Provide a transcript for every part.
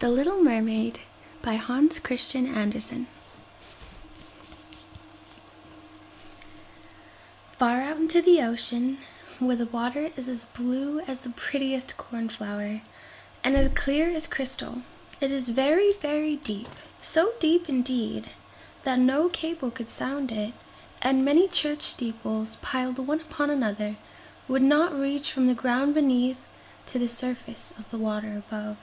The Little Mermaid by Hans Christian Andersen. Far out into the ocean, where the water is as blue as the prettiest cornflower, and as clear as crystal, it is very, very deep, so deep indeed that no cable could sound it, and many church steeples, piled one upon another, would not reach from the ground beneath to the surface of the water above.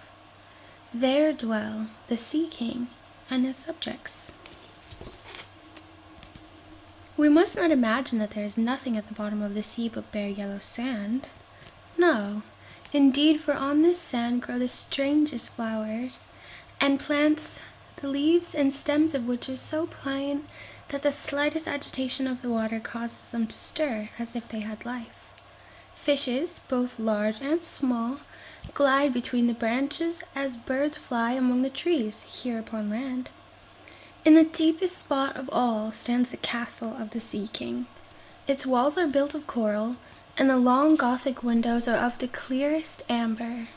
There dwell the Sea King and his subjects. We must not imagine that there is nothing at the bottom of the sea but bare yellow sand. No, indeed, for on this sand grow the strangest flowers and plants, the leaves and stems of which are so pliant that the slightest agitation of the water causes them to stir as if they had life. Fishes, both large and small, glide between the branches as birds fly among the trees here upon land. In the deepest spot of all stands the castle of the Sea King. Its walls are built of coral, and the long Gothic windows are of the clearest amber.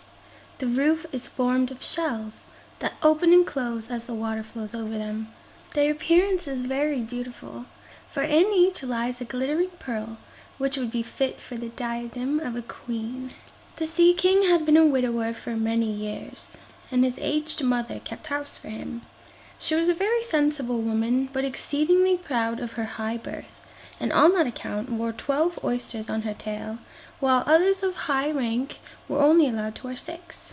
The roof is formed of shells that open and close as the water flows over them. Their appearance is very beautiful, for in each lies a glittering pearl, which would be fit for the diadem of a queen. The Sea King had been a widower for many years, and his aged mother kept house for him. She was a very sensible woman, but exceedingly proud of her high birth, and on that account wore 12 oysters on her tail, while others of high rank were only allowed to wear 6.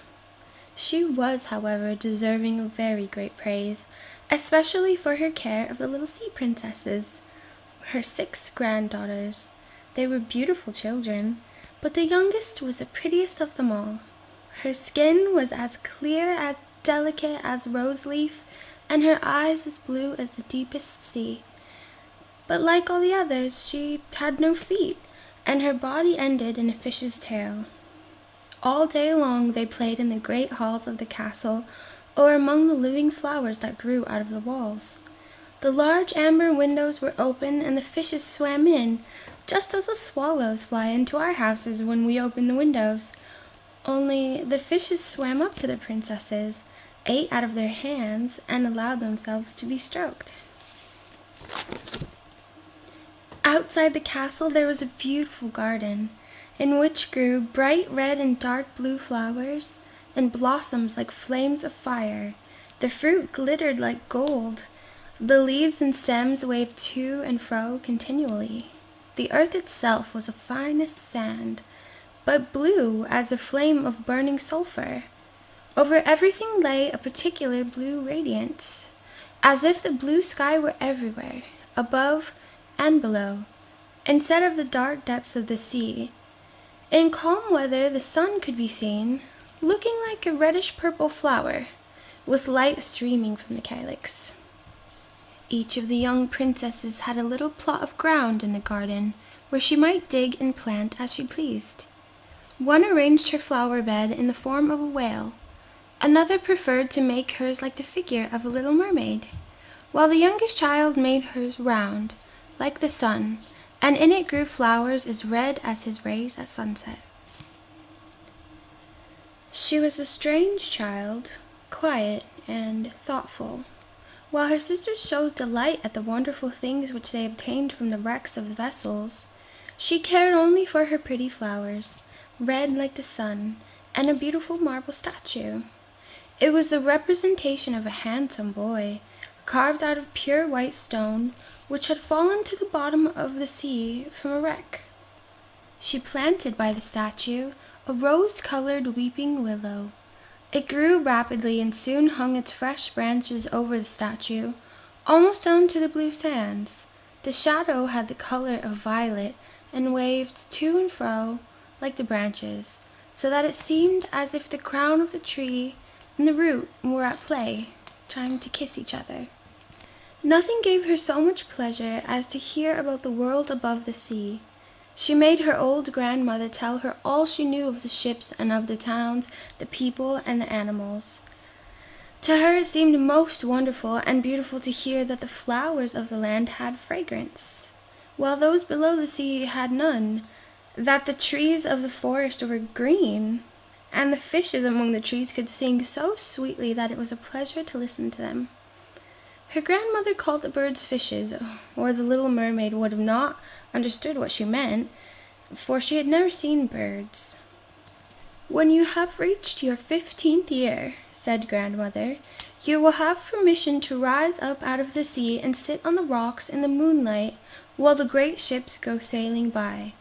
She was, however, deserving of very great praise, especially for her care of the little sea princesses, her 6 granddaughters. They were beautiful children, but the youngest was the prettiest of them all. Her skin was as clear, as delicate as rose leaf, and her eyes as blue as the deepest sea. But like all the others, she had no feet, and her body ended in a fish's tail. All day long they played in the great halls of the castle, or among the living flowers that grew out of the walls. The large amber windows were open, and the fishes swam in, just as the swallows fly into our houses when we open the windows. Only the fishes swam up to the princesses, ate out of their hands, and allowed themselves to be stroked. Outside the castle there was a beautiful garden, in which grew bright red and dark blue flowers, and blossoms like flames of fire. The fruit glittered like gold. The leaves and stems waved to and fro continually. The earth itself was of finest sand, but blue as a flame of burning sulphur. Over everything lay a particular blue radiance, as if the blue sky were everywhere, above and below, instead of the dark depths of the sea. In calm weather the sun could be seen, looking like a reddish-purple flower, with light streaming from the calyx. Each of the young princesses had a little plot of ground in the garden, where she might dig and plant as she pleased. One arranged her flower bed in the form of a whale. Another preferred to make hers like the figure of a little mermaid, while the youngest child made hers round, like the sun, and in it grew flowers as red as his rays at sunset. She was a strange child, quiet and thoughtful. While her sisters showed delight at the wonderful things which they obtained from the wrecks of the vessels, she cared only for her pretty flowers, red like the sun, and a beautiful marble statue. It was the representation of a handsome boy, carved out of pure white stone, which had fallen to the bottom of the sea from a wreck. She planted by the statue a rose-colored weeping willow. It grew rapidly and soon hung its fresh branches over the statue, almost down to the blue sands. The shadow had the color of violet and waved to and fro like the branches, so that it seemed as if the crown of the tree and the root were at play, trying to kiss each other. Nothing gave her so much pleasure as to hear about the world above the sea. She made her old grandmother tell her all she knew of the ships and of the towns, the people and the animals. To her it seemed most wonderful and beautiful to hear that the flowers of the land had fragrance, while those below the sea had none, that the trees of the forest were green, and the fishes among the trees could sing so sweetly that it was a pleasure to listen to them. Her grandmother called the birds fishes, or the Little Mermaid would have not understood what she meant, for she had never seen birds. "When you have reached your 15th year," said grandmother, "you will have permission to rise up out of the sea and sit on the rocks in the moonlight while the great ships go sailing by.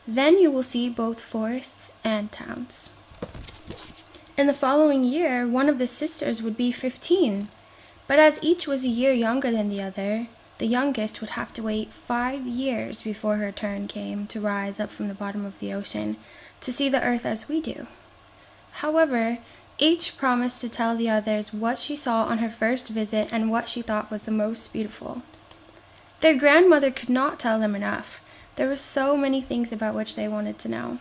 Then you will see both forests and towns." In the following year, one of the sisters would be 15, but as each was a year younger than the other, the youngest would have to wait 5 years before her turn came to rise up from the bottom of the ocean to see the earth as we do. However, each promised to tell the others what she saw on her first visit and what she thought was the most beautiful. Their grandmother could not tell them enough. There were so many things about which they wanted to know.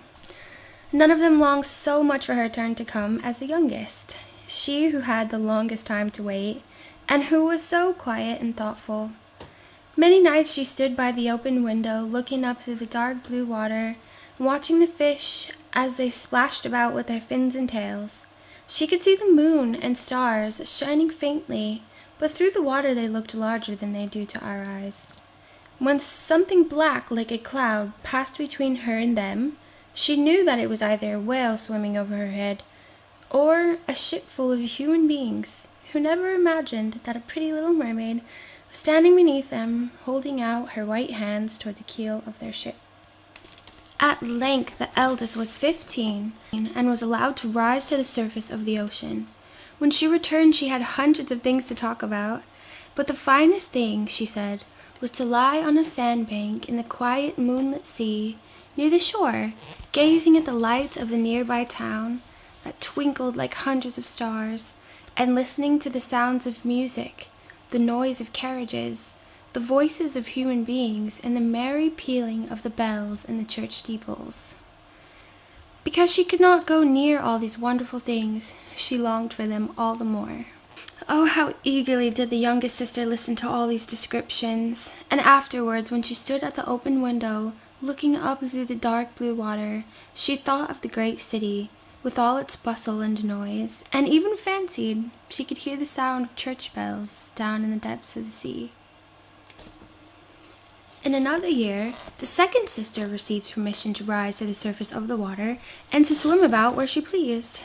None of them longed so much for her turn to come as the youngest, she who had the longest time to wait, and who was so quiet and thoughtful. Many nights she stood by the open window, looking up through the dark blue water, watching the fish as they splashed about with their fins and tails. She could see the moon and stars shining faintly, but through the water they looked larger than they do to our eyes. When something black like a cloud passed between her and them, she knew that it was either a whale swimming over her head, or a ship full of human beings who never imagined that a pretty little mermaid was standing beneath them, holding out her white hands toward the keel of their ship. At length the eldest was 15 and was allowed to rise to the surface of the ocean. When she returned she had hundreds of things to talk about, but the finest thing, she said, was to lie on a sandbank in the quiet moonlit sea near the shore, gazing at the lights of the nearby town that twinkled like hundreds of stars, and listening to the sounds of music, the noise of carriages, the voices of human beings, and the merry pealing of the bells in the church steeples. Because she could not go near all these wonderful things, she longed for them all the more. Oh, how eagerly did the youngest sister listen to all these descriptions, and afterwards, when she stood at the open window, looking up through the dark blue water, she thought of the great city, with all its bustle and noise, and even fancied she could hear the sound of church bells down in the depths of the sea. In another year, the second sister received permission to rise to the surface of the water and to swim about where she pleased.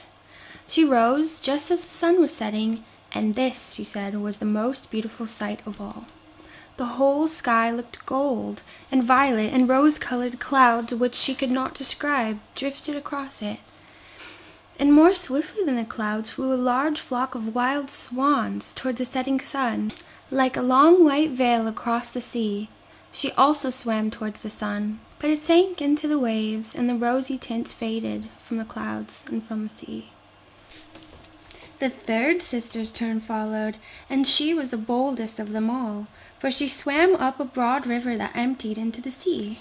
She rose just as the sun was setting, and this, she said, was the most beautiful sight of all. The whole sky looked gold, and violet and rose-colored clouds, which she could not describe, drifted across it. And more swiftly than the clouds flew a large flock of wild swans toward the setting sun, like a long white veil across the sea. She also swam towards the sun, but it sank into the waves, and the rosy tints faded from the clouds and from the sea. The third sister's turn followed, and she was the boldest of them all, for she swam up a broad river that emptied into the sea.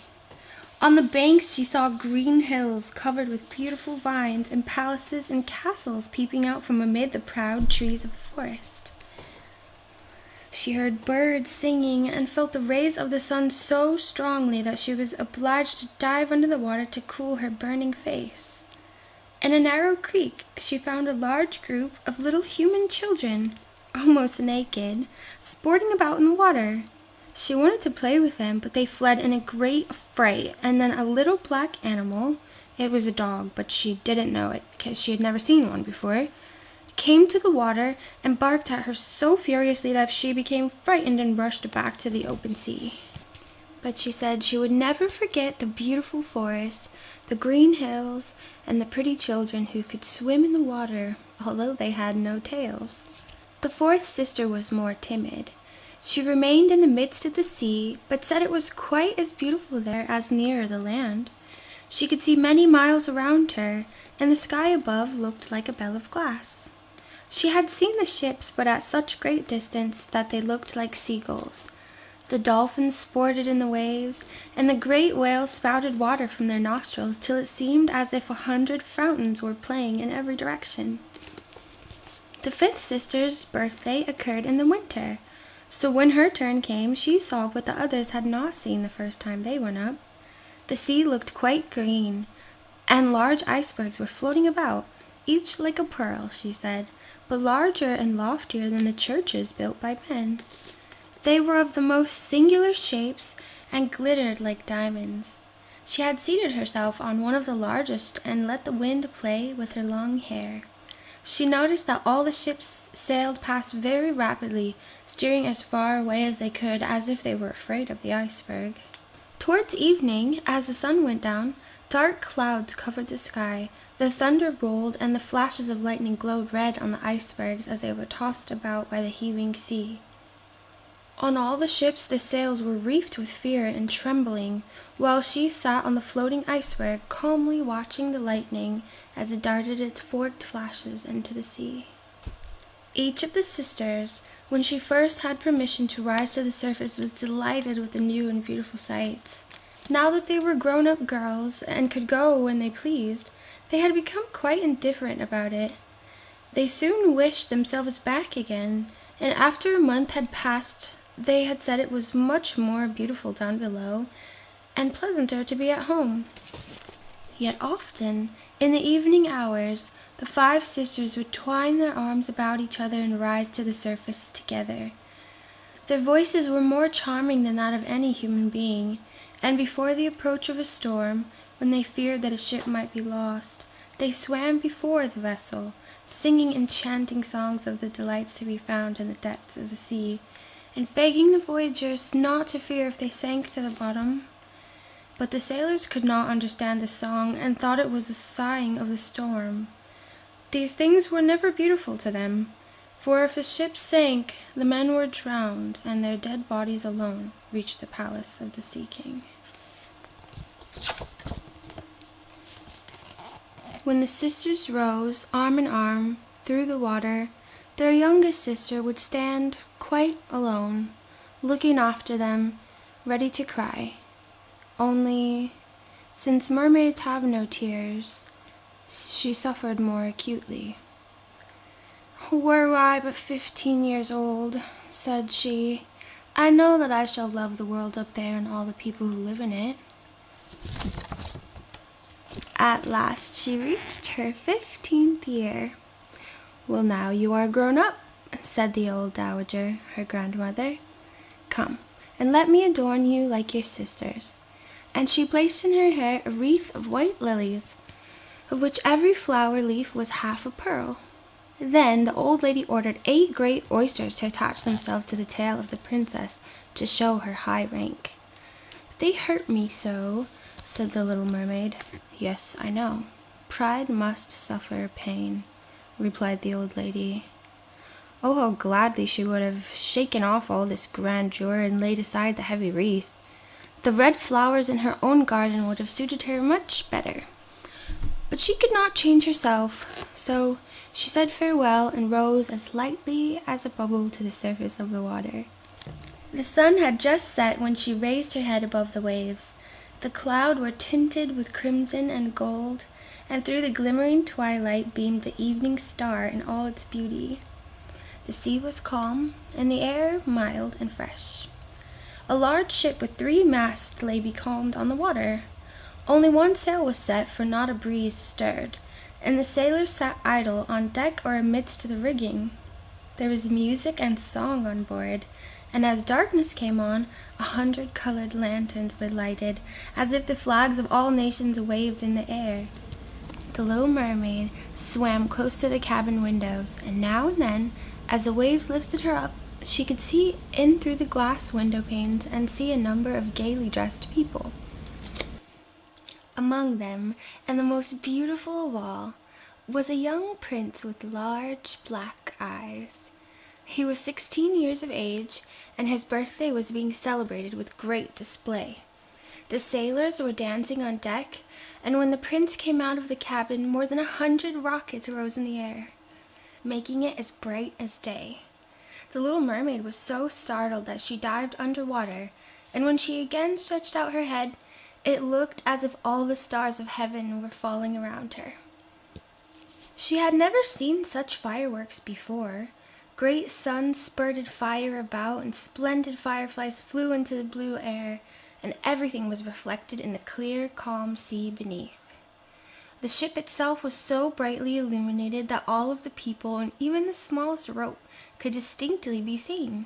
On the banks she saw green hills covered with beautiful vines, and palaces and castles peeping out from amid the proud trees of the forest. She heard birds singing and felt the rays of the sun so strongly that she was obliged to dive under the water to cool her burning face. In a narrow creek she found a large group of little human children, almost naked, sporting about in the water. She wanted to play with them, but they fled in a great fright, and then a little black animal, it was a dog, but she didn't know it because she had never seen one before, came to the water and barked at her so furiously that she became frightened and rushed back to the open sea. But she said she would never forget the beautiful forest, the green hills, and the pretty children who could swim in the water, although they had no tails. The fourth sister was more timid. She remained in the midst of the sea, but said it was quite as beautiful there as nearer the land. She could see many miles around her, and the sky above looked like a bell of glass. She had seen the ships, but at such great distance that they looked like seagulls. The dolphins sported in the waves, and the great whales spouted water from their nostrils till it seemed as if 100 fountains were playing in every direction. The fifth sister's birthday occurred in the winter, so when her turn came, she saw what the others had not seen the first time they went up. The sea looked quite green, and large icebergs were floating about, each like a pearl, she said, but larger and loftier than the churches built by men. They were of the most singular shapes and glittered like diamonds. She had seated herself on one of the largest and let the wind play with her long hair. She noticed that all the ships sailed past very rapidly, steering as far away as they could, as if they were afraid of the iceberg. Towards evening, as the sun went down, dark clouds covered the sky, the thunder rolled, and the flashes of lightning glowed red on the icebergs as they were tossed about by the heaving sea. On all the ships the sails were reefed with fear and trembling, while she sat on the floating iceberg, calmly watching the lightning as it darted its forked flashes into the sea. Each of the sisters, when she first had permission to rise to the surface, was delighted with the new and beautiful sights. Now that they were grown-up girls and could go when they pleased, they had become quite indifferent about it. They soon wished themselves back again, and after a month had passed, they had said it was much more beautiful down below, and pleasanter to be at home. Yet often, in the evening hours, the 5 sisters would twine their arms about each other and rise to the surface together. Their voices were more charming than that of any human being, and before the approach of a storm, when they feared that a ship might be lost, they swam before the vessel, singing enchanting songs of the delights to be found in the depths of the sea, and begging the voyagers not to fear if they sank to the bottom. But the sailors could not understand the song, and thought it was the sighing of the storm. These things were never beautiful to them, for if the ship sank, the men were drowned, and their dead bodies alone reached the palace of the Sea King. When the sisters rose, arm in arm, through the water, their youngest sister would stand quite alone, looking after them, ready to cry. Only, since mermaids have no tears, she suffered more acutely. "Were I but 15 years old," said she, "I know that I shall love the world up there and all the people who live in it." At last she reached her 15th year. "Well, now you are grown up," said the old dowager, her grandmother. "Come, and let me adorn you like your sisters." And she placed in her hair a wreath of white lilies, of which every flower leaf was half a pearl. Then the old lady ordered 8 great oysters to attach themselves to the tail of the princess to show her high rank. "They hurt me so," said the little mermaid. "Yes, I know. Pride must suffer pain," replied the old lady. Oh, how gladly she would have shaken off all this grandeur and laid aside the heavy wreath. The red flowers in her own garden would have suited her much better. But she could not change herself, so she said farewell and rose as lightly as a bubble to the surface of the water. The sun had just set when she raised her head above the waves. The clouds were tinted with crimson and gold, and through the glimmering twilight beamed the evening star in all its beauty. The sea was calm, and the air mild and fresh. A large ship with 3 masts lay becalmed on the water. Only one sail was set, for not a breeze stirred, and the sailors sat idle on deck or amidst the rigging. There was music and song on board, and as darkness came on, 100 colored lanterns were lighted, as if the flags of all nations waved in the air. The little mermaid swam close to the cabin windows, and now and then, as the waves lifted her up, she could see in through the glass window panes and see a number of gaily dressed people. Among them, and the most beautiful of all, was a young prince with large black eyes. He was 16 years of age, and his birthday was being celebrated with great display. The sailors were dancing on deck, and when the prince came out of the cabin, more than 100 rockets rose in the air, making it as bright as day. The little mermaid was so startled that she dived underwater, and when she again stretched out her head, it looked as if all the stars of heaven were falling around her. She had never seen such fireworks before. Great suns spurted fire about, and splendid fireflies flew into the blue air, and everything was reflected in the clear, calm sea beneath. The ship itself was so brightly illuminated that all of the people and even the smallest rope could distinctly be seen.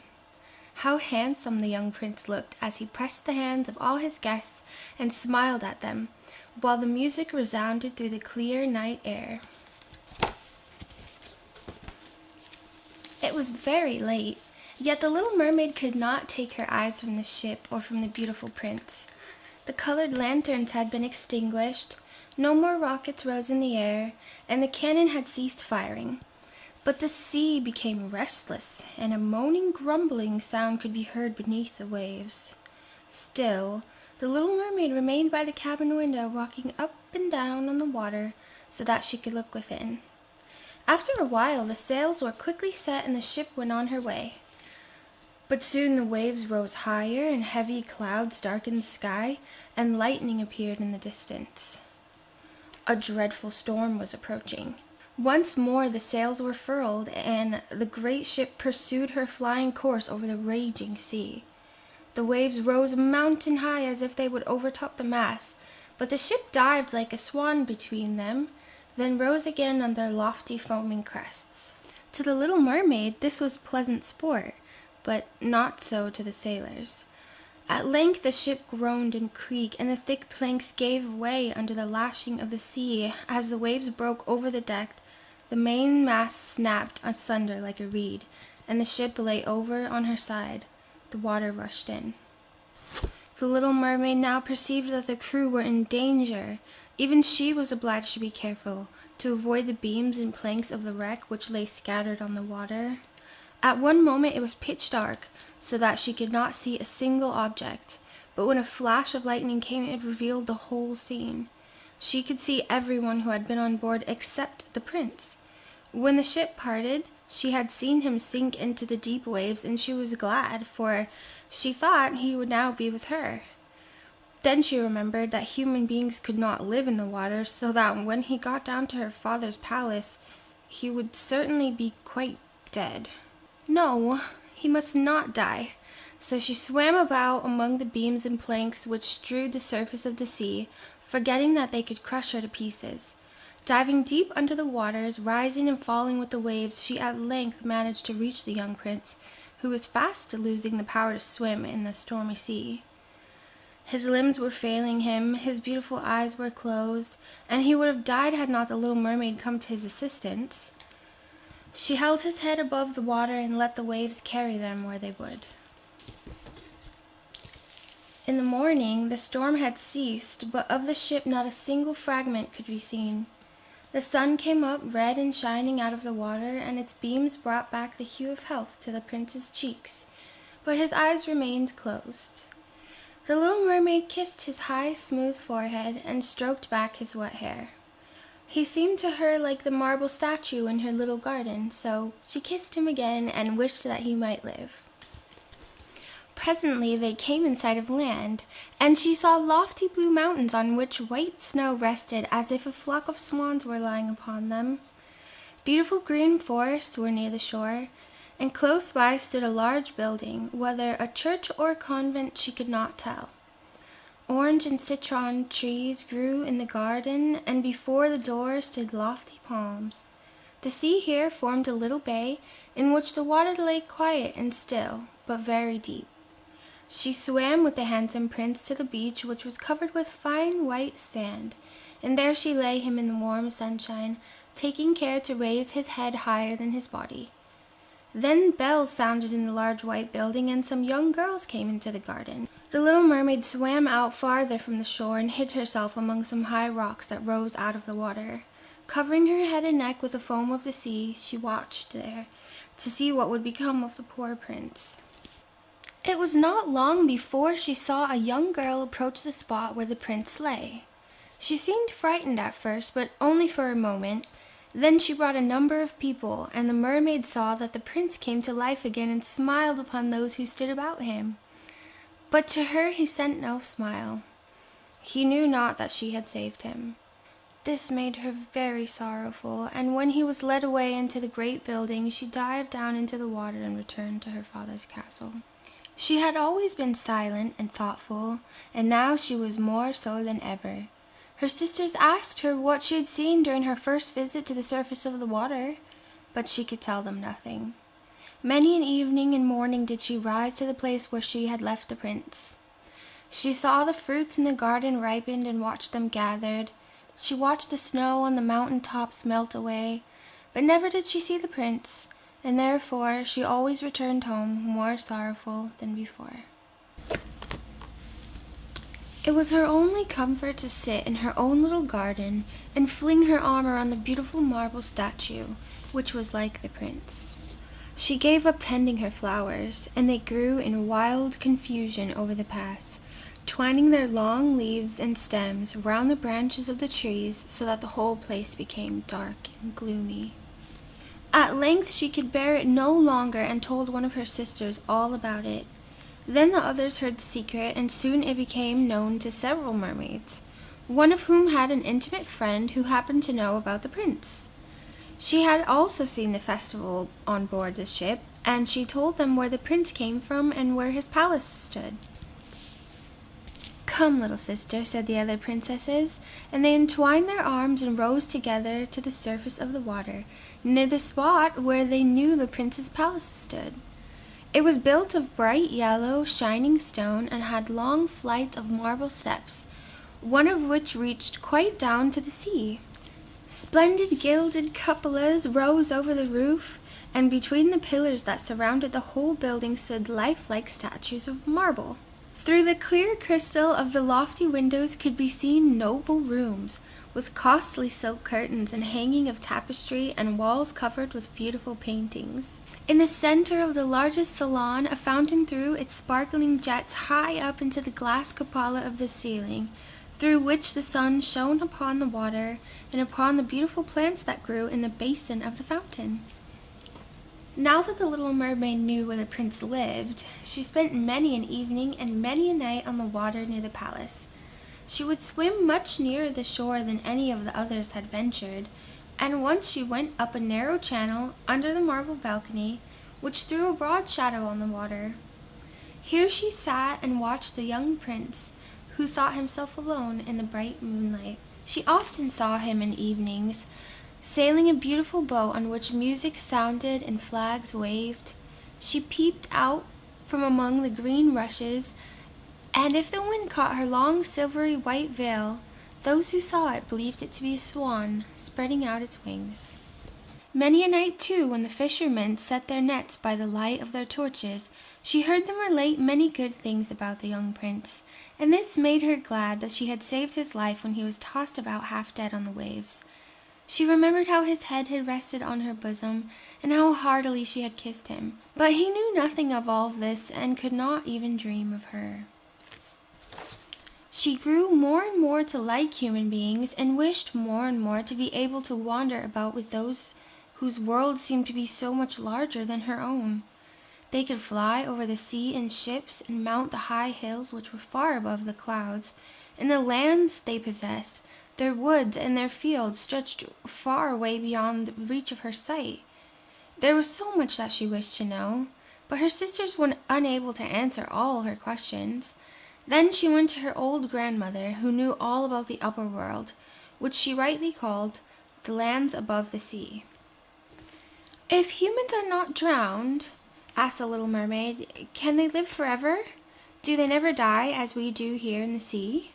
How handsome the young prince looked as he pressed the hands of all his guests and smiled at them, while the music resounded through the clear night air. It was very late, yet the little mermaid could not take her eyes from the ship or from the beautiful prince. The colored lanterns had been extinguished, no more rockets rose in the air, and the cannon had ceased firing. But the sea became restless, and a moaning, grumbling sound could be heard beneath the waves. Still, the little mermaid remained by the cabin window, rocking up and down on the water so that she could look within. After a while, the sails were quickly set and the ship went on her way. But soon the waves rose higher and heavy clouds darkened the sky, and lightning appeared in the distance. A dreadful storm was approaching. Once more the sails were furled, and the great ship pursued her flying course over the raging sea. The waves rose mountain high as if they would overtop the masts, but the ship dived like a swan between them, then rose again on their lofty foaming crests. To the little mermaid this was pleasant sport, but not so to the sailors. At length the ship groaned and creaked, and the thick planks gave way under the lashing of the sea. As the waves broke over the deck, the main mast snapped asunder like a reed, and the ship lay over on her side. The water rushed in. The little mermaid now perceived that the crew were in danger. Even she was obliged to be careful, to avoid the beams and planks of the wreck which lay scattered on the water. At one moment it was pitch dark, so that she could not see a single object, but when a flash of lightning came it revealed the whole scene. She could see everyone who had been on board except the prince. When the ship parted, she had seen him sink into the deep waves, and she was glad, for she thought he would now be with her. Then she remembered that human beings could not live in the water, so that when he got down to her father's palace, he would certainly be quite dead. No, he must not die. So she swam about among the beams and planks which strewed the surface of the sea, forgetting that they could crush her to pieces. Diving deep under the waters, rising and falling with the waves, she at length managed to reach the young prince, who was fast losing the power to swim in the stormy sea. His limbs were failing him, his beautiful eyes were closed, and he would have died had not the little mermaid come to his assistance. She held his head above the water and let the waves carry them where they would. In the morning the storm had ceased, but of the ship not a single fragment could be seen. The sun came up red and shining out of the water, and its beams brought back the hue of health to the prince's cheeks, but his eyes remained closed. The little mermaid kissed his high, smooth forehead and stroked back his wet hair. He seemed to her like the marble statue in her little garden, so she kissed him again and wished that he might live. Presently they came in sight of land, and she saw lofty blue mountains on which white snow rested as if a flock of swans were lying upon them. Beautiful green forests were near the shore, and close by stood a large building, whether a church or a convent she could not tell. Orange and citron trees grew in the garden, and before the door stood lofty palms. The sea here formed a little bay, in which the water lay quiet and still, but very deep. She swam with the handsome prince to the beach, which was covered with fine white sand, and there she lay him in the warm sunshine, taking care to raise his head higher than his body. Then bells sounded in the large white building, and some young girls came into the garden. The little mermaid swam out farther from the shore and hid herself among some high rocks that rose out of the water. Covering her head and neck with the foam of the sea, she watched there to see what would become of the poor prince. It was not long before she saw a young girl approach the spot where the prince lay. She seemed frightened at first, but only for a moment. Then she brought a number of people, and the mermaid saw that the prince came to life again and smiled upon those who stood about him. But to her he sent no smile. He knew not that she had saved him. This made her very sorrowful, and when he was led away into the great building, she dived down into the water and returned to her father's castle. She had always been silent and thoughtful, and now she was more so than ever. Her sisters asked her what she had seen during her first visit to the surface of the water, but she could tell them nothing. Many an evening and morning did she rise to the place where she had left the prince. She saw the fruits in the garden ripened and watched them gathered. She watched the snow on the mountain tops melt away, but never did she see the prince, and therefore she always returned home more sorrowful than before. It was her only comfort to sit in her own little garden and fling her arm around the beautiful marble statue, which was like the prince. She gave up tending her flowers, and they grew in wild confusion over the path, twining their long leaves and stems round the branches of the trees so that the whole place became dark and gloomy. At length she could bear it no longer and told one of her sisters all about it. Then the others heard the secret, and soon it became known to several mermaids, one of whom had an intimate friend who happened to know about the prince. She had also seen the festival on board the ship, and she told them where the prince came from and where his palace stood. "Come, little sister," said the other princesses, and they entwined their arms and rose together to the surface of the water, near the spot where they knew the prince's palace stood. It was built of bright yellow, shining stone, and had long flights of marble steps, one of which reached quite down to the sea. Splendid gilded cupolas rose over the roof, and between the pillars that surrounded the whole building stood lifelike statues of marble. Through the clear crystal of the lofty windows could be seen noble rooms, with costly silk curtains and hanging of tapestry and walls covered with beautiful paintings. In the center of the largest salon, a fountain threw its sparkling jets high up into the glass cupola of the ceiling, through which the sun shone upon the water and upon the beautiful plants that grew in the basin of the fountain. Now that the little mermaid knew where the prince lived, she spent many an evening and many a night on the water near the palace. She would swim much nearer the shore than any of the others had ventured, and once she went up a narrow channel under the marble balcony, which threw a broad shadow on the water. Here she sat and watched the young prince, who thought himself alone in the bright moonlight. She often saw him in evenings, sailing a beautiful boat on which music sounded and flags waved. She peeped out from among the green rushes, and if the wind caught her long silvery white veil, those who saw it believed it to be a swan spreading out its wings. Many a night, too, when the fishermen set their nets by the light of their torches, she heard them relate many good things about the young prince, and this made her glad that she had saved his life when he was tossed about half dead on the waves. She remembered how his head had rested on her bosom, and how heartily she had kissed him, but he knew nothing of all this, and could not even dream of her. She grew more and more to like human beings, and wished more and more to be able to wander about with those whose worlds seemed to be so much larger than her own. They could fly over the sea in ships, and mount the high hills which were far above the clouds, and the lands they possessed, their woods and their fields, stretched far away beyond the reach of her sight. There was so much that she wished to know, but her sisters were unable to answer all her questions. Then she went to her old grandmother, who knew all about the upper world, which she rightly called the lands above the sea. "If humans are not drowned," asked the little mermaid, "can they live forever? Do they never die as we do here in the sea?"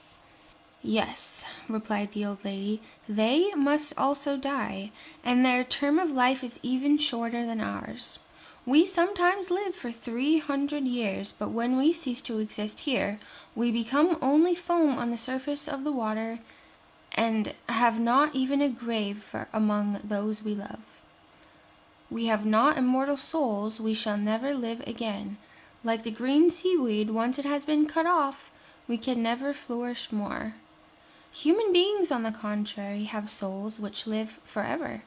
"Yes," replied the old lady, "they must also die, and their term of life is even shorter than ours. We sometimes live for 300 years, but when we cease to exist here, we become only foam on the surface of the water, and have not even a grave among those we love. We have not immortal souls, we shall never live again. Like the green seaweed, once it has been cut off, we can never flourish more. Human beings, on the contrary, have souls which live forever.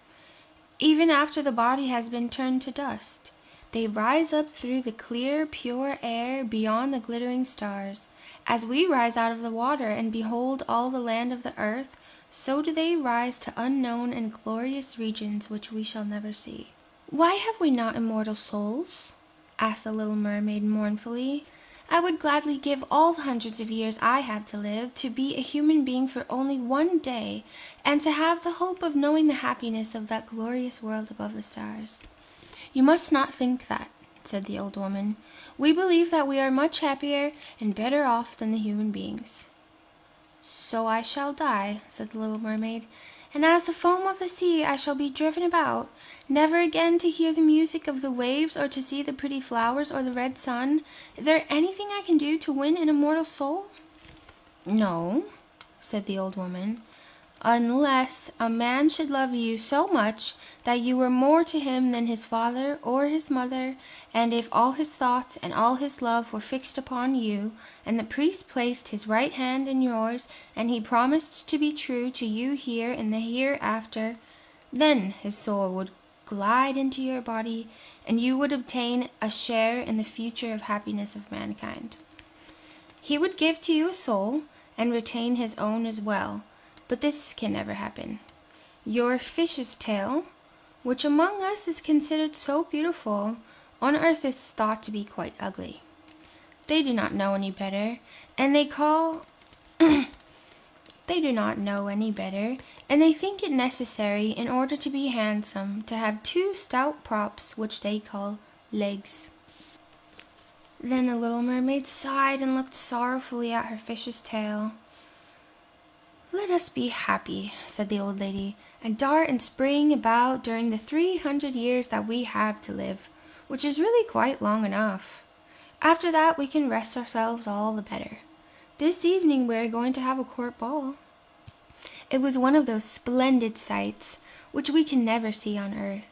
Even after the body has been turned to dust, they rise up through the clear, pure air beyond the glittering stars. As we rise out of the water and behold all the land of the earth, so do they rise to unknown and glorious regions which we shall never see." "Why have we not immortal souls?" asked the little mermaid mournfully. I would gladly give all the hundreds of years I have to live to be a human being for only one day, and to have the hope of knowing the happiness of that glorious world above the stars." "You must not think that," said the old woman. "We believe that we are much happier and better off than the human beings." "So I shall die," said the little mermaid, "and as the foam of the sea I shall be driven about, never again to hear the music of the waves or to see the pretty flowers or the red sun. Is there anything I can do to win an immortal soul?" "No," said the old woman, "unless a man should love you so much that you were more to him than his father or his mother, and if all his thoughts and all his love were fixed upon you, and the priest placed his right hand in yours, and he promised to be true to you here in the hereafter, then his soul would glide into your body, and you would obtain a share in the future of happiness of mankind. He would give to you a soul, and retain his own as well, but this can never happen. Your fish's tail, which among us is considered so beautiful, on earth is thought to be quite ugly. They do not know any better, and they think it necessary, in order to be handsome, to have two stout props which they call legs." Then the little mermaid sighed and looked sorrowfully at her fish's tail. "Let us be happy," said the old lady, "and dart and spring about during the 300 years that we have to live, which is really quite long enough. After that we can rest ourselves all the better. This evening we are going to have a court ball." It was one of those splendid sights which we can never see on earth.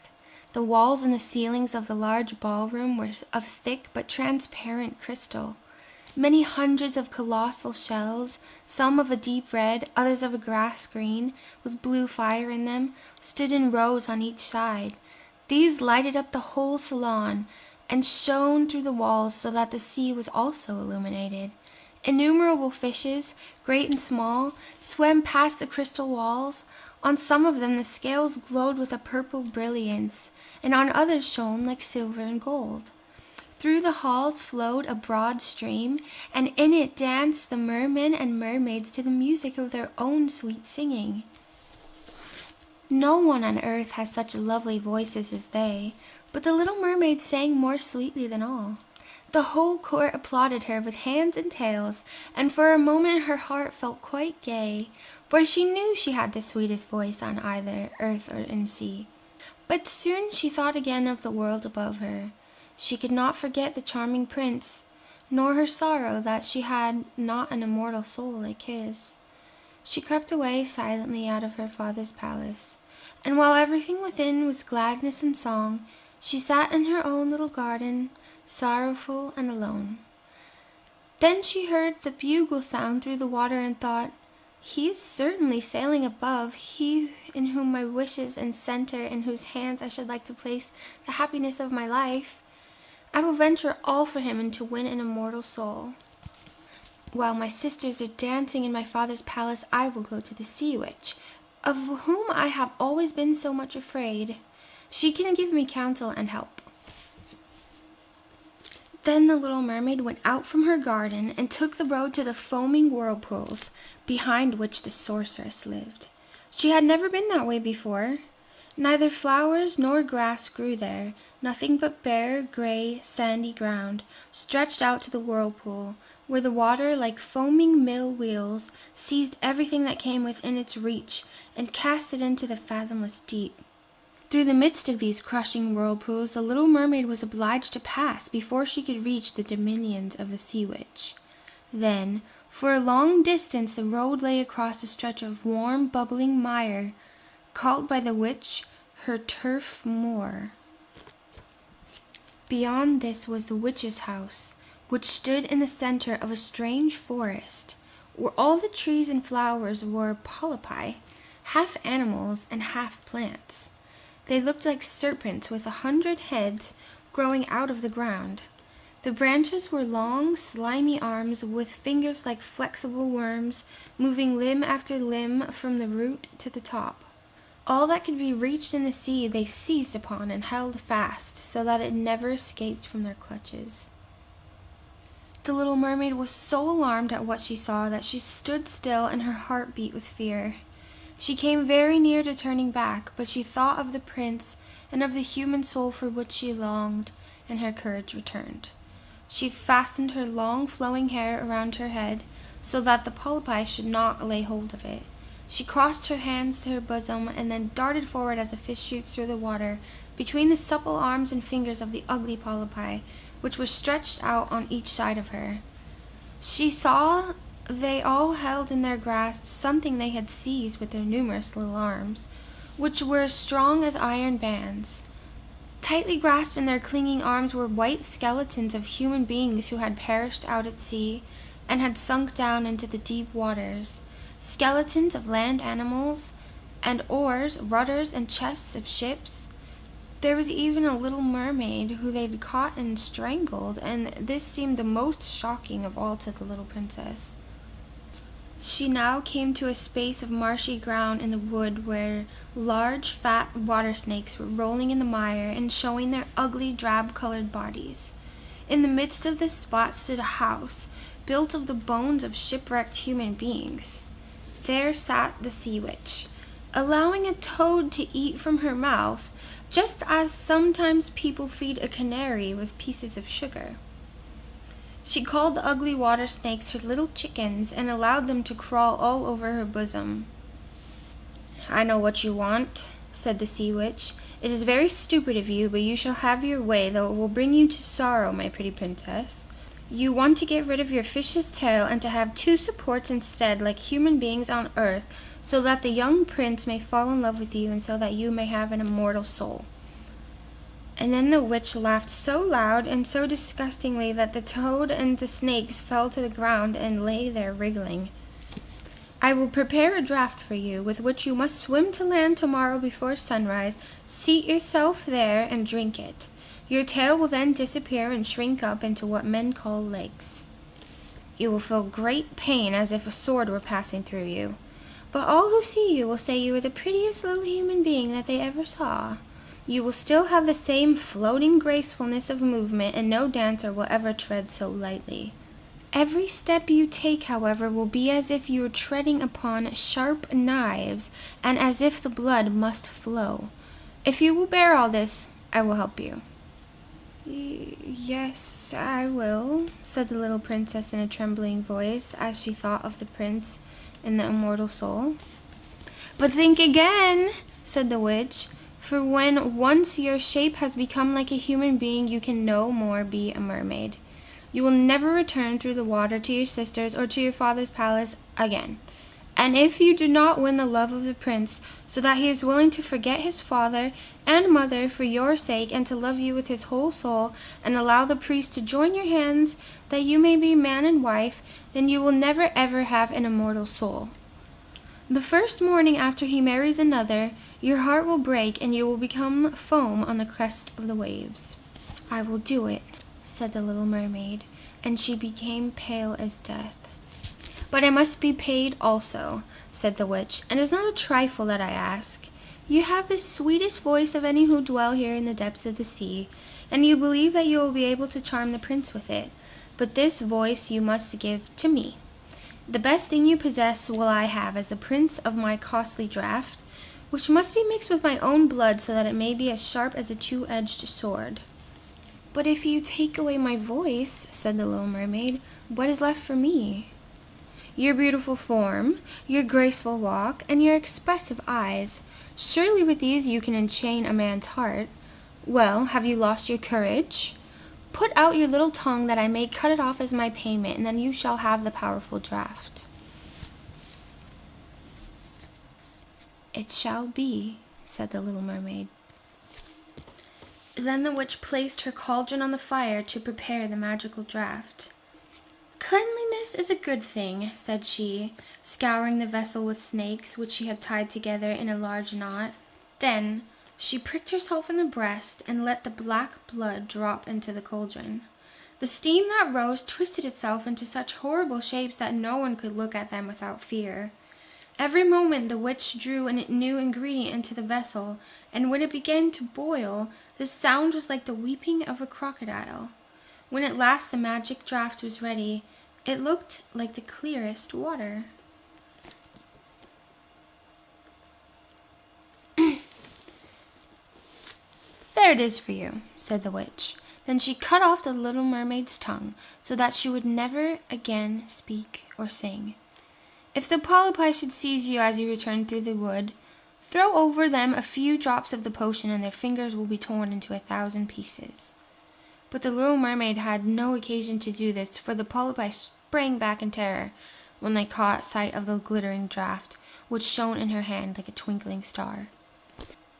The walls and the ceilings of the large ballroom were of thick but transparent crystal. Many hundreds of colossal shells, some of a deep red, others of a grass green, with blue fire in them, stood in rows on each side. These lighted up the whole salon, and shone through the walls so that the sea was also illuminated. Innumerable fishes, great and small, swam past the crystal walls. On some of them the scales glowed with a purple brilliance, and on others shone like silver and gold. Through the halls flowed a broad stream, and in it danced the mermen and mermaids to the music of their own sweet singing. No one on earth has such lovely voices as they, but the little mermaid sang more sweetly than all. The whole court applauded her with hands and tails, and for a moment her heart felt quite gay, for she knew she had the sweetest voice on either earth or in sea. But soon she thought again of the world above her. She could not forget the charming prince, nor her sorrow that she had not an immortal soul like his. She crept away silently out of her father's palace, and while everything within was gladness and song, she sat in her own little garden, sorrowful and alone. Then she heard the bugle sound through the water and thought, "He is certainly sailing above, he in whom my wishes and center, in whose hands I should like to place the happiness of my life. I will venture all for him and to win an immortal soul. While my sisters are dancing in my father's palace, I will go to the sea witch, of whom I have always been so much afraid. She can give me counsel and help." Then the little mermaid went out from her garden and took the road to the foaming whirlpools, behind which the sorceress lived. She had never been that way before. Neither flowers nor grass grew there, nothing but bare, gray, sandy ground, stretched out to the whirlpool, where the water, like foaming mill wheels, seized everything that came within its reach, and cast it into the fathomless deep. Through the midst of these crushing whirlpools the little mermaid was obliged to pass before she could reach the dominions of the sea witch. Then, for a long distance the road lay across a stretch of warm, bubbling mire, called by the witch her turf moor. Beyond this was the witch's house, which stood in the center of a strange forest, where all the trees and flowers were polypi, half animals and half plants. They looked like serpents with 100 heads growing out of the ground. The branches were long, slimy arms with fingers like flexible worms, moving limb after limb from the root to the top. All that could be reached in the sea they seized upon and held fast, so that it never escaped from their clutches. The little mermaid was so alarmed at what she saw that she stood still and her heart beat with fear. She came very near to turning back, but she thought of the prince and of the human soul for which she longed, and her courage returned. She fastened her long flowing hair around her head so that the polypi should not lay hold of it. She crossed her hands to her bosom and then darted forward as a fish shoots through the water between the supple arms and fingers of the ugly polypi, which was stretched out on each side of her. She saw they all held in their grasp something they had seized with their numerous little arms, which were as strong as iron bands. Tightly grasped in their clinging arms were white skeletons of human beings who had perished out at sea and had sunk down into the deep waters, skeletons of land animals, and oars, rudders, and chests of ships. There was even a little mermaid who they'd caught and strangled, and this seemed the most shocking of all to the little princess. She now came to a space of marshy ground in the wood where large, fat water snakes were rolling in the mire and showing their ugly, drab-colored bodies. In the midst of this spot stood a house, built of the bones of shipwrecked human beings. There sat the sea witch, allowing a toad to eat from her mouth, just as sometimes people feed a canary with pieces of sugar. She called the ugly water snakes her little chickens and allowed them to crawl all over her bosom. "I know what you want," said the sea witch. "It is very stupid of you, but you shall have your way, though it will bring you to sorrow, my pretty princess. You want to get rid of your fish's tail and to have two supports instead, like human beings on earth, so that the young prince may fall in love with you and so that you may have an immortal soul." And then the witch laughed so loud and so disgustingly that the toad and the snakes fell to the ground and lay there wriggling. "I will prepare a draught for you, with which you must swim to land tomorrow before sunrise. Seat yourself there and drink it. Your tail will then disappear and shrink up into what men call legs. You will feel great pain as if a sword were passing through you. But all who see you will say you are the prettiest little human being that they ever saw. You will still have the same floating gracefulness of movement, and no dancer will ever tread so lightly. Every step you take, however, will be as if you were treading upon sharp knives, and as if the blood must flow. If you will bear all this, I will help you." "Yes, I will," said the little princess in a trembling voice, as she thought of the prince and the immortal soul. "But think again," said the witch, "for when once your shape has become like a human being, you can no more be a mermaid. You will never return through the water to your sisters or to your father's palace again. And if you do not win the love of the prince, so that he is willing to forget his father and mother for your sake and to love you with his whole soul, and allow the priest to join your hands that you may be man and wife, then you will never ever have an immortal soul. The first morning after he marries another, your heart will break and you will become foam on the crest of the waves." "I will do it," said the little mermaid, and she became pale as death. "But I must be paid also," said the witch, "and it is not a trifle that I ask. You have the sweetest voice of any who dwell here in the depths of the sea, and you believe that you will be able to charm the prince with it. But this voice you must give to me. The best thing you possess will I have as the prince of my costly draught, which must be mixed with my own blood so that it may be as sharp as a two-edged sword." "But if you take away my voice," said the little mermaid, "what is left for me?" "Your beautiful form, your graceful walk, and your expressive eyes. Surely with these you can enchain a man's heart. Well, have you lost your courage? Put out your little tongue that I may cut it off as my payment, and then you shall have the powerful draught." "It shall be," said the little mermaid. Then the witch placed her cauldron on the fire to prepare the magical draught. "Cleanliness is a good thing," said she, scouring the vessel with snakes, which she had tied together in a large knot. Then she pricked herself in the breast and let the black blood drop into the cauldron. The steam that rose twisted itself into such horrible shapes that no one could look at them without fear. Every moment the witch drew a new ingredient into the vessel, and when it began to boil, the sound was like the weeping of a crocodile. When at last the magic draught was ready, it looked like the clearest water. "There it is for you," said the witch. Then she cut off the little mermaid's tongue so that she would never again speak or sing. "If the polypi should seize you as you return through the wood, throw over them a few drops of the potion and their fingers will be torn into 1,000 pieces." But the little mermaid had no occasion to do this, for the polypi sprang back in terror when they caught sight of the glittering draught, which shone in her hand like a twinkling star.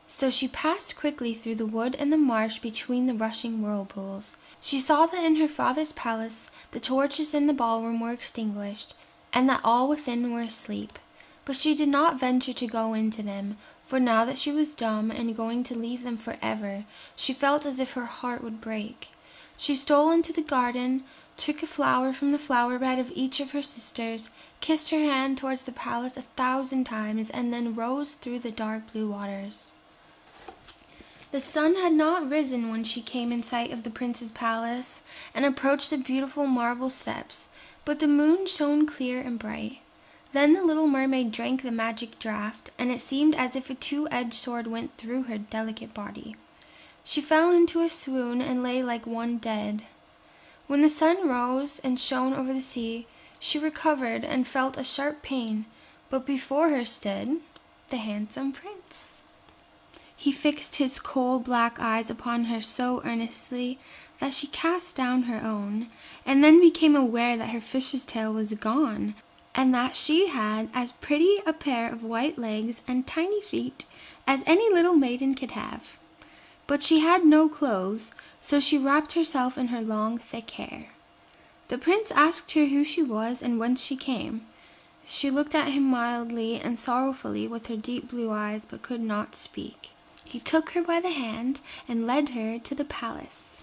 So she passed quickly through the wood and the marsh between the rushing whirlpools. She saw that in her father's palace the torches in the ballroom were extinguished, and that all within were asleep. But she did not venture to go into them, for now that she was dumb and going to leave them forever, she felt as if her heart would break. She stole into the garden, took a flower from the flower bed of each of her sisters, kissed her hand towards the palace 1,000 times, and then rose through the dark blue waters. The sun had not risen when she came in sight of the prince's palace and approached the beautiful marble steps, but the moon shone clear and bright. Then the little mermaid drank the magic draught, and it seemed as if a two-edged sword went through her delicate body. She fell into a swoon and lay like one dead. When the sun rose and shone over the sea, she recovered and felt a sharp pain, but before her stood the handsome prince. He fixed his coal-black eyes upon her so earnestly that she cast down her own, and then became aware that her fish's tail was gone, and that she had as pretty a pair of white legs and tiny feet as any little maiden could have. But she had no clothes, so she wrapped herself in her long, thick hair. The prince asked her who she was and whence she came. She looked at him mildly and sorrowfully with her deep blue eyes, but could not speak. He took her by the hand and led her to the palace.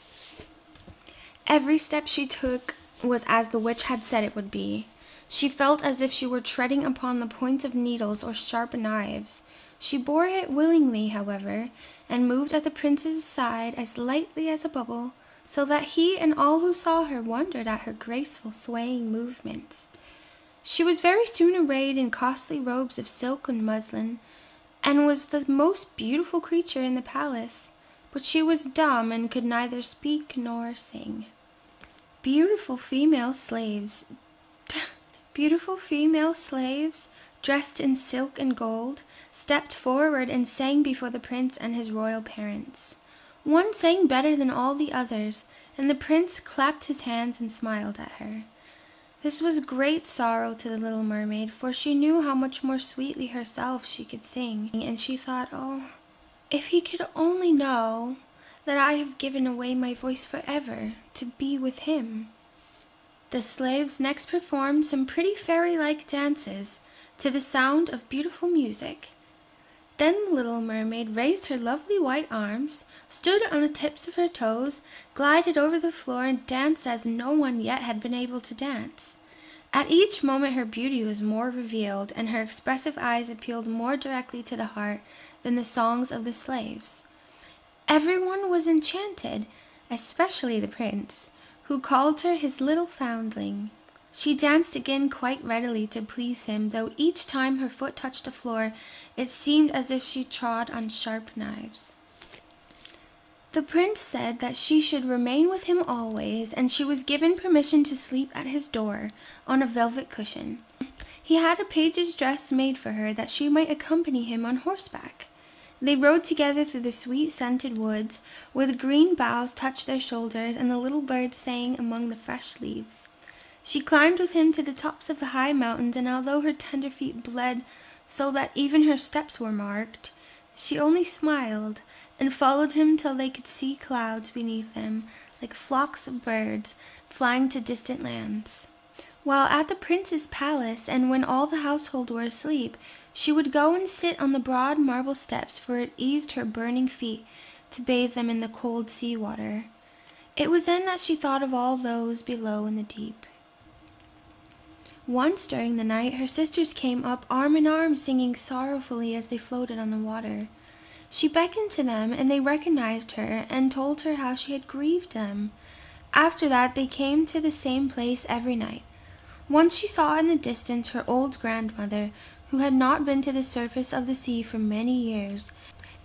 Every step she took was as the witch had said it would be. She felt as if she were treading upon the points of needles or sharp knives. She bore it willingly, however, and moved at the prince's side as lightly as a bubble, so that he and all who saw her wondered at her graceful swaying movements. She was very soon arrayed in costly robes of silk and muslin, and was the most beautiful creature in the palace, but she was dumb and could neither speak nor sing. Beautiful female slaves, dressed in silk and gold, stepped forward and sang before the prince and his royal parents. One sang better than all the others, and the prince clapped his hands and smiled at her. This was great sorrow to the little mermaid, for she knew how much more sweetly herself she could sing, and she thought, "Oh, if he could only know that I have given away my voice forever to be with him." The slaves next performed some pretty fairy-like dances to the sound of beautiful music. Then the little mermaid raised her lovely white arms, stood on the tips of her toes, glided over the floor, and danced as no one yet had been able to dance. At each moment her beauty was more revealed, and her expressive eyes appealed more directly to the heart than the songs of the slaves. Everyone was enchanted, especially the prince, who called her his little foundling. She danced again quite readily to please him, though each time her foot touched the floor, it seemed as if she trod on sharp knives. The prince said that she should remain with him always, and she was given permission to sleep at his door on a velvet cushion. He had a page's dress made for her that she might accompany him on horseback. They rode together through the sweet scented woods, where the green boughs touched their shoulders and the little birds sang among the fresh leaves. She climbed with him to the tops of the high mountains, and although her tender feet bled so that even her steps were marked, she only smiled and followed him till they could see clouds beneath them, like flocks of birds flying to distant lands. While at the prince's palace, and when all the household were asleep, she would go and sit on the broad marble steps, for it eased her burning feet to bathe them in the cold sea water. It was then that she thought of all those below in the deep. Once during the night her sisters came up arm in arm, singing sorrowfully as they floated on the water. She beckoned to them, and they recognized her and told her how she had grieved them. After that, they came to the same place every night. Once she saw in the distance her old grandmother, who had not been to the surface of the sea for many years,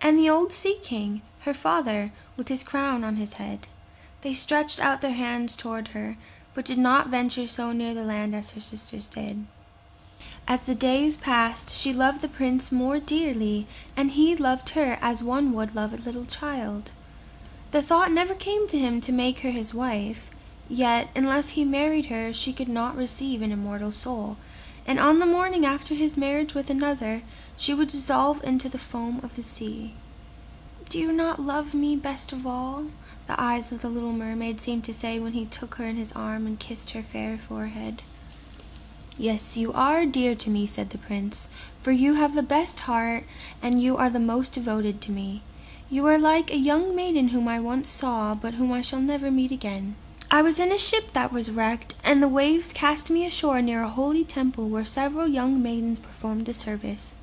and the old sea king, her father, with his crown on his head. They stretched out their hands toward her, but did not venture so near the land as her sisters did. As the days passed, she loved the prince more dearly, and he loved her as one would love a little child. The thought never came to him to make her his wife, yet, unless he married her, she could not receive an immortal soul, and on the morning after his marriage with another, she would dissolve into the foam of the sea. "Do you not love me best of all?" the eyes of the little mermaid seemed to say when he took her in his arm and kissed her fair forehead. "Yes, you are dear to me," said the prince, "for you have the best heart, and you are the most devoted to me. You are like a young maiden whom I once saw, but whom I shall never meet again. I was in a ship that was wrecked, and the waves cast me ashore near a holy temple where several young maidens performed the service.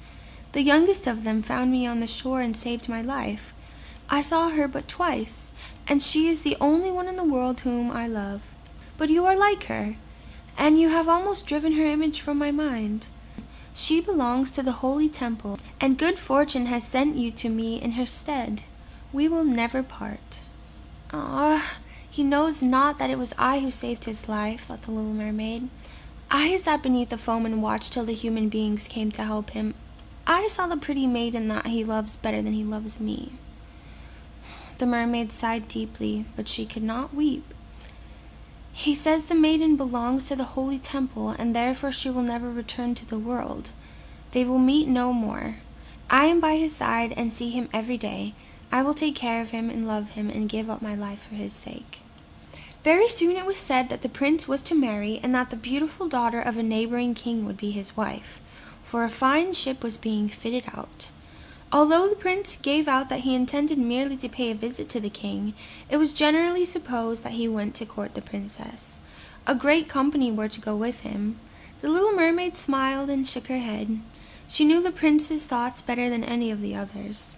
The youngest of them found me on the shore and saved my life. I saw her but twice, and she is the only one in the world whom I love. But you are like her, and you have almost driven her image from my mind. She belongs to the holy temple, and good fortune has sent you to me in her stead. We will never part." "Ah, he knows not that it was I who saved his life," thought the little mermaid. "I sat beneath the foam and watched till the human beings came to help him. I saw the pretty maiden that he loves better than he loves me." The mermaid sighed deeply, but she could not weep. "He says the maiden belongs to the holy temple, and therefore she will never return to the world. They will meet no more. I am by his side and see him every day. I will take care of him and love him and give up my life for his sake." Very soon it was said that the prince was to marry, and that the beautiful daughter of a neighboring king would be his wife, for a fine ship was being fitted out. Although the prince gave out that he intended merely to pay a visit to the king, it was generally supposed that he went to court the princess. A great company were to go with him. The little mermaid smiled and shook her head. She knew the prince's thoughts better than any of the others.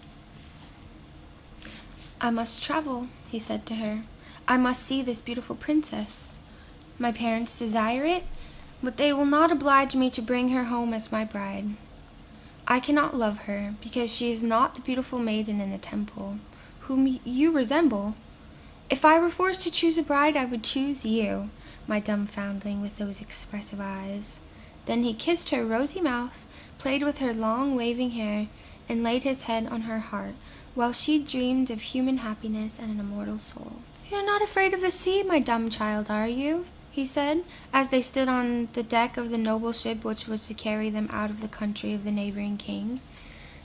"I must travel," he said to her. "I must see this beautiful princess. My parents desire it, but they will not oblige me to bring her home as my bride. I cannot love her, because she is not the beautiful maiden in the temple, whom you resemble. If I were forced to choose a bride, I would choose you, my dumb foundling with those expressive eyes." Then he kissed her rosy mouth, played with her long waving hair, and laid his head on her heart, while she dreamed of human happiness and an immortal soul. "You're not afraid of the sea, my dumb child, are you?" he said, as they stood on the deck of the noble ship which was to carry them out of the country of the neighboring king.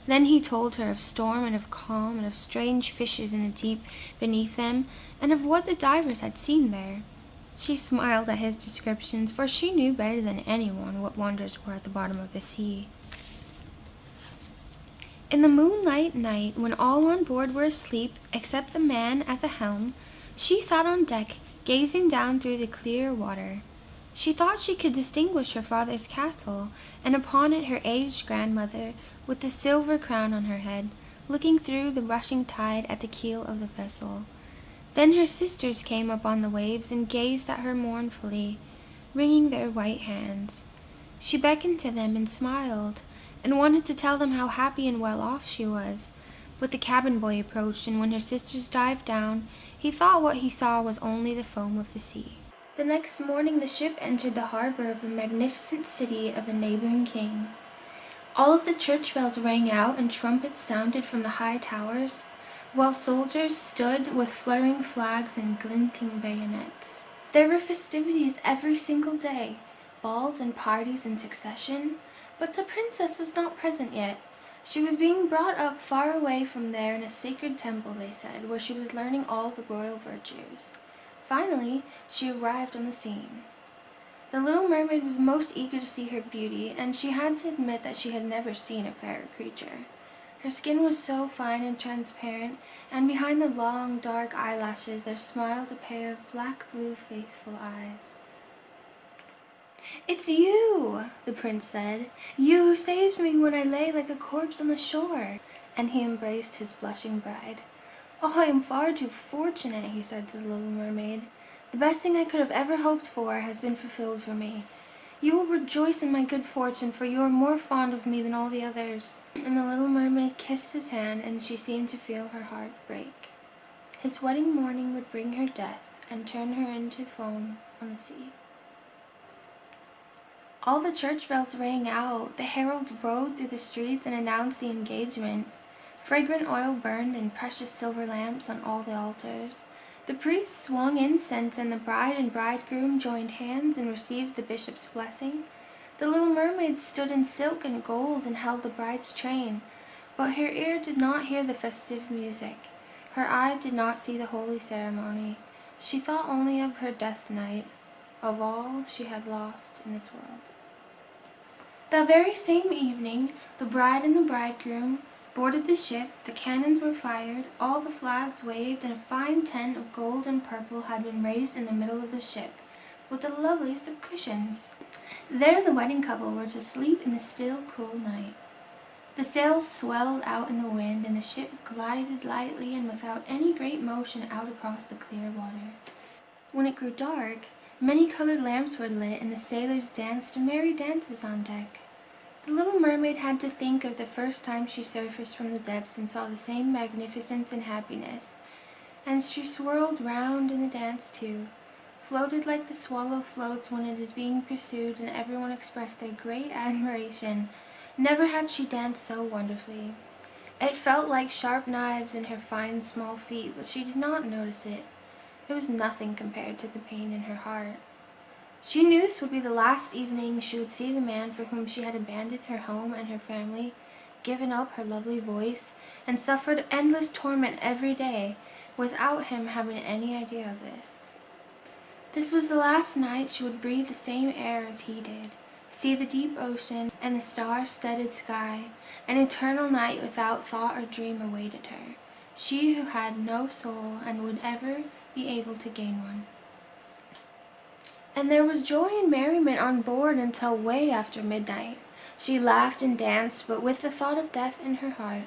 Then he told her of storm and of calm, and of strange fishes in the deep beneath them, and of what the divers had seen there. She smiled at his descriptions, for she knew better than anyone what wonders were at the bottom of the sea. In the moonlight night, when all on board were asleep except the man at the helm, she sat on deck, gazing down through the clear water. She thought she could distinguish her father's castle, and upon it her aged grandmother, with the silver crown on her head, looking through the rushing tide at the keel of the vessel. Then her sisters came up on the waves and gazed at her mournfully, wringing their white hands. She beckoned to them and smiled, and wanted to tell them how happy and well off she was. But the cabin boy approached, and when her sisters dived down, he thought what he saw was only the foam of the sea. The next morning the ship entered the harbor of the magnificent city of the neighboring king. All of the church bells rang out, and trumpets sounded from the high towers, while soldiers stood with fluttering flags and glinting bayonets. There were festivities every single day, balls and parties in succession, but the princess was not present yet. She was being brought up far away from there in a sacred temple, they said, where she was learning all the royal virtues. Finally, she arrived on the scene. The little mermaid was most eager to see her beauty, and she had to admit that she had never seen a fairer creature. Her skin was so fine and transparent, and behind the long, dark eyelashes there smiled a pair of black-blue, faithful eyes. "It's you," the prince said. "You who saved me when I lay like a corpse on the shore." And he embraced his blushing bride. "Oh, I am far too fortunate," he said to the little mermaid. The best thing I could have ever hoped for has been fulfilled for me. You will rejoice in my good fortune, for you are more fond of me than all the others." And the little mermaid kissed his hand, and she seemed to feel her heart break. His wedding morning would bring her death and turn her into foam on the sea. All the church bells rang out. The heralds rode through the streets and announced the engagement. Fragrant oil burned in precious silver lamps on all the altars. The priests swung incense, and the bride and bridegroom joined hands and received the bishop's blessing. The little mermaid stood in silk and gold and held the bride's train, but her ear did not hear the festive music. Her eye did not see the holy ceremony. She thought only of her death night, of all she had lost in this world. That very same evening, the bride and the bridegroom boarded the ship, the cannons were fired, all the flags waved, and a fine tent of gold and purple had been raised in the middle of the ship, with the loveliest of cushions. There the wedding couple were to sleep in the still, cool night. The sails swelled out in the wind, and the ship glided lightly and without any great motion out across the clear water. When it grew dark, many colored lamps were lit, and the sailors danced merry dances on deck. The little mermaid had to think of the first time she surfaced from the depths and saw the same magnificence and happiness, and she swirled round in the dance too, floated like the swallow floats when it is being pursued, and everyone expressed their great admiration. Never had she danced so wonderfully. It felt like sharp knives in her fine small feet, but she did not notice it. It was nothing compared to the pain in her heart. She knew this would be the last evening she would see the man for whom she had abandoned her home and her family, given up her lovely voice, and suffered endless torment every day, without him having any idea of this. This was the last night she would breathe the same air as he did, see the deep ocean and the star-studded sky. An eternal night without thought or dream awaited her, she who had no soul and would ever be able to gain one. And there was joy and merriment on board until way after midnight. She laughed and danced, but with the thought of death in her heart.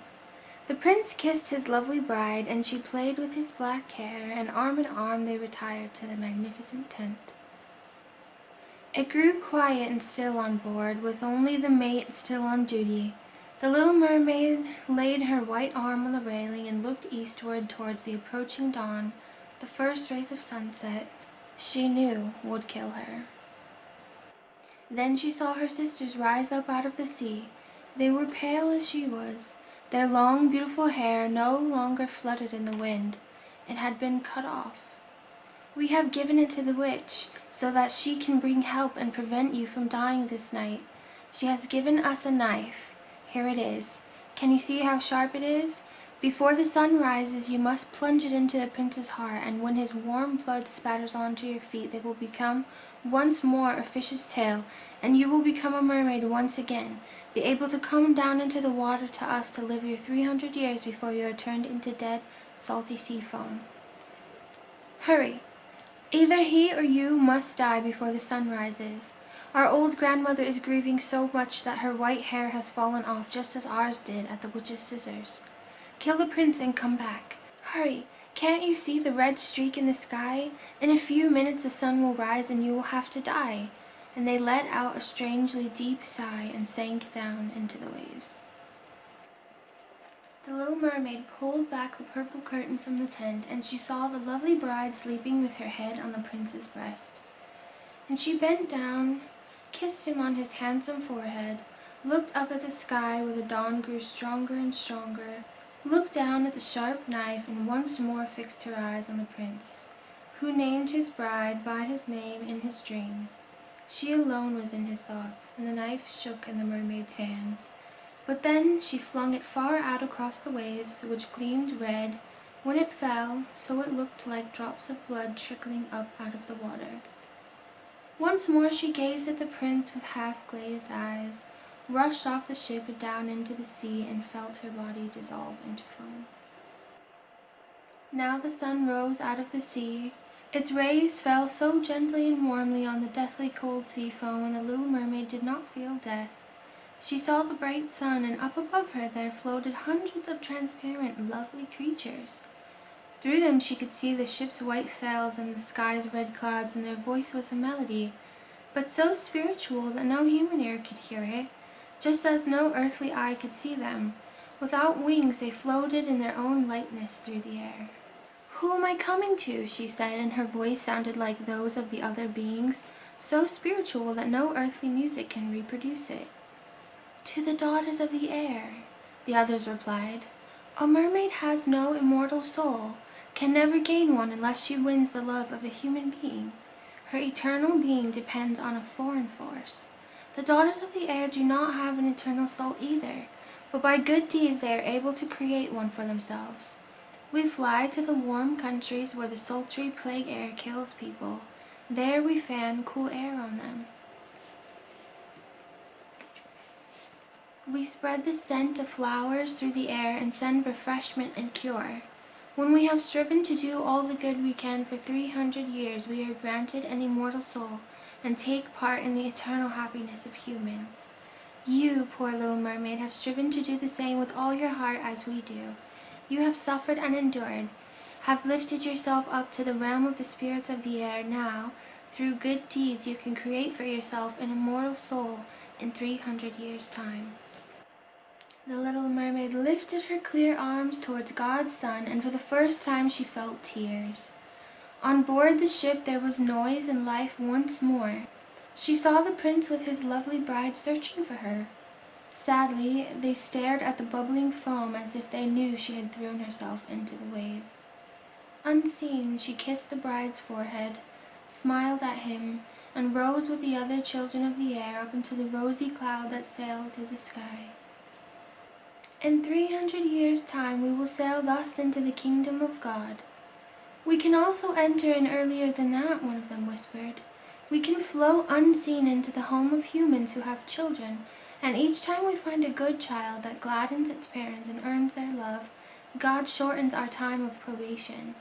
The prince kissed his lovely bride, and she played with his black hair, and arm in arm they retired to the magnificent tent. It grew quiet and still on board, with only the mate still on duty. The little mermaid laid her white arm on the railing and looked eastward towards the approaching dawn. The first rays of sunset, she knew, would kill her. Then she saw her sisters rise up out of the sea. They were pale as she was. Their long, beautiful hair no longer fluttered in the wind. It had been cut off. "We have given it to the witch, so that she can bring help and prevent you from dying this night. She has given us a knife. Here it is. Can you see how sharp it is? Before the sun rises, you must plunge it into the prince's heart, and when his warm blood spatters onto your feet, they will become once more a fish's tail, and you will become a mermaid once again, be able to come down into the water to us to live your 300 years before you are turned into dead, salty sea foam. Hurry! Either he or you must die before the sun rises. Our old grandmother is grieving so much that her white hair has fallen off just as ours did at the witch's scissors. Kill the prince and come back. Hurry! Can't you see the red streak in the sky? In a few minutes the sun will rise and you will have to die." And they let out a strangely deep sigh and sank down into the waves. The little mermaid pulled back the purple curtain from the tent, and she saw the lovely bride sleeping with her head on the prince's breast. And she bent down, kissed him on his handsome forehead, looked up at the sky where the dawn grew stronger and stronger, looked down at the sharp knife, and once more fixed her eyes on the prince, who named his bride by his name in his dreams. She alone was in his thoughts, and the knife shook in the mermaid's hands. But then she flung it far out across the waves, which gleamed red when it fell, so it looked like drops of blood trickling up out of the water. Once more she gazed at the prince with half-glazed eyes, rushed off the ship down into the sea, and felt her body dissolve into foam. Now the sun rose out of the sea. Its rays fell so gently and warmly on the deathly cold sea foam, and the little mermaid did not feel death. She saw the bright sun, and up above her there floated hundreds of transparent, lovely creatures. Through them she could see the ship's white sails and the sky's red clouds, and their voice was a melody, but so spiritual that no human ear could hear it, just as no earthly eye could see them. Without wings they floated in their own lightness through the air. "Who am I coming to?" she said, and her voice sounded like those of the other beings, so spiritual that no earthly music can reproduce it. "To the daughters of the air," the others replied. "A mermaid has no immortal soul, can never gain one unless she wins the love of a human being. Her eternal being depends on a foreign force. The daughters of the air do not have an eternal soul either, but by good deeds they are able to create one for themselves. We fly to the warm countries where the sultry plague air kills people. There we fan cool air on them. We spread the scent of flowers through the air and send refreshment and cure. When we have striven to do all the good we can for 300 years, we are granted an immortal soul and take part in the eternal happiness of humans. You, poor little mermaid, have striven to do the same with all your heart as we do. You have suffered and endured, have lifted yourself up to the realm of the spirits of the air. Now, through good deeds, you can create for yourself an immortal soul in 300 years' time." The little mermaid lifted her clear arms towards God's Son, and for the first time she felt tears. On board the ship there was noise and life once more. She saw the prince with his lovely bride searching for her. Sadly, they stared at the bubbling foam as if they knew she had thrown herself into the waves. Unseen, she kissed the bride's forehead, smiled at him, and rose with the other children of the air up into the rosy cloud that sailed through the sky. "In 300 years' time we will sail thus into the kingdom of God." "We can also enter in earlier than that," one of them whispered. "We can float unseen into the home of humans who have children, and each time we find a good child that gladdens its parents and earns their love, God shortens our time of probation.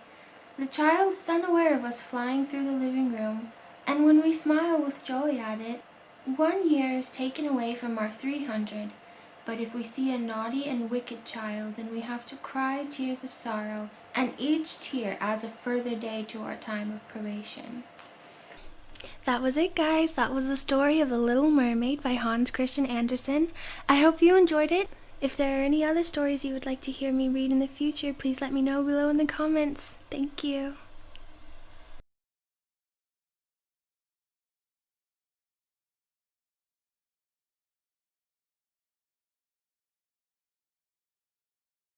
The child is unaware of us flying through the living room, and when we smile with joy at it, 1 year is taken away from our 300. But if we see a naughty and wicked child, then we have to cry tears of sorrow, and each tear adds a further day to our time of probation." That was it, guys. That was the story of The Little Mermaid by Hans Christian Andersen. I hope you enjoyed it. If there are any other stories you would like to hear me read in the future, please let me know below in the comments. Thank you.